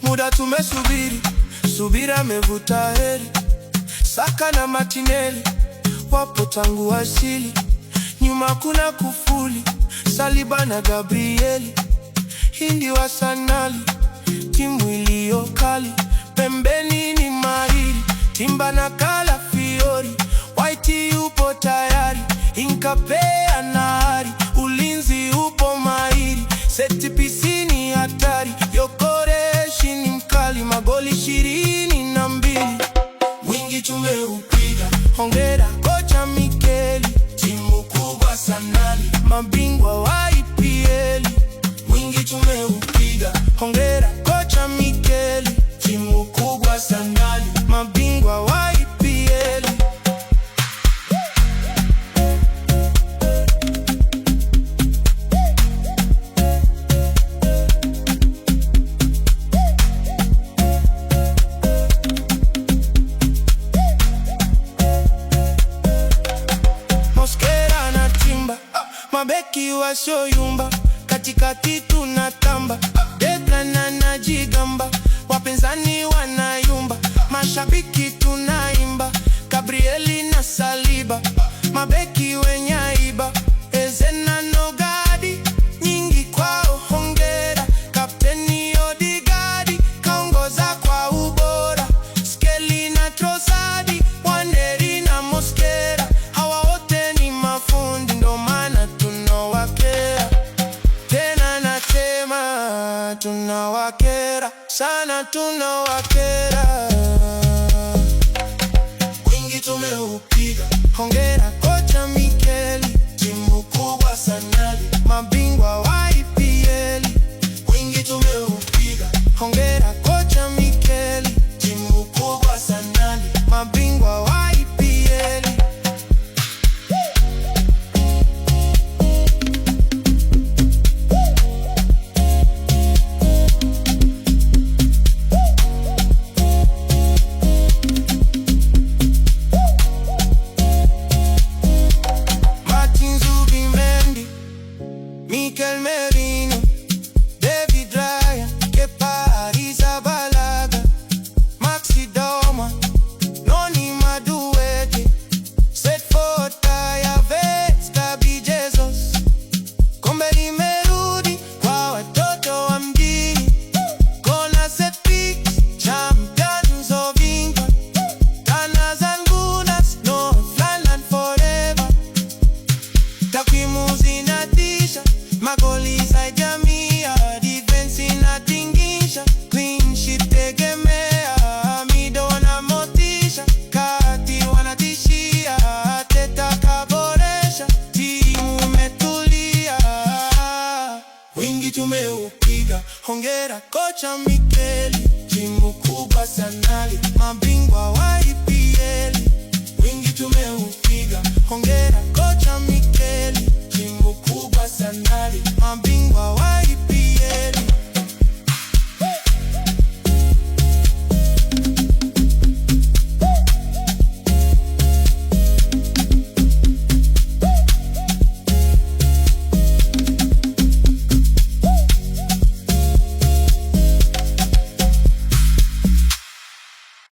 Muda tumesubiri, subira mevuta heri. Saka na Martinelli wapo tangu asili. Nyuma kuna Kufuli, Saliba na Gabrieli. Hindi wa Sanali, timu iliyo kali. Pembeni ni mahiri, Timba na Kalafiori. White yupo tayari, Inkape anahari. Ulinzi upo mahiri, seti pisini hatari. Yokoreshi ni mkali, magoli 22. Mwingi tumeupiga, hongera kocha Mikeli. Timu kubwa Sanali, mabingwa wa EPL. Mwingi tumeupiga, hongera kocha Mikeli. Timu kubwa Sanali, mabingwa wa EPL. Mosquera na Timba, mabeki wasioyumba. Katikati tunatamba, Declan na Jigamba. Wapinzani wanayumba, mashabiki tunaimba. Gabrieli na Saliba, mabeki wenye aiba. Eze na Nogadi, nyingi kwao hongera. Kapteni Odegaard, kaongoza kwa ubora. Skelly na Trossard, Waneri na Mosquera. Hawa wote ni mafundi, ndo maana tunawakera. Tena na tema, tunawakera sana, tunawakera. Mwingi tumeupiga, hongera kocha Mikeli. Timu kubwa Sanali, mabingwa wa EPL. Mwingi tumeupiga, hongera kocha Mikeli. Timu kubwa Sanali, mabingwa wa EPL. Mikel Merino, David Raya, Kepa Arrizabalaga, Maxi Doma, Noni Madueke, Setford Havertz, Gabi Jesus. Kombe limerudi kwa watoto wa mjini. Kona set picks, champions of England. Gunners and Gunners, North London forever. Takwimu zinatisha, magoli za jamii, defense inatingisha. Clean sheet tegemea, mido na motisha. Kati wanatishia, Teta kaboresha. Timu imetulia, wingi tumeupiga, hongera kocha Mikeli. Timu kubwa Sanali, mabingwa wa EPL. Wingi tumeupiga, hongera kocha Mikeli. Timu kubwa Sanali, mabingwa wa EPL.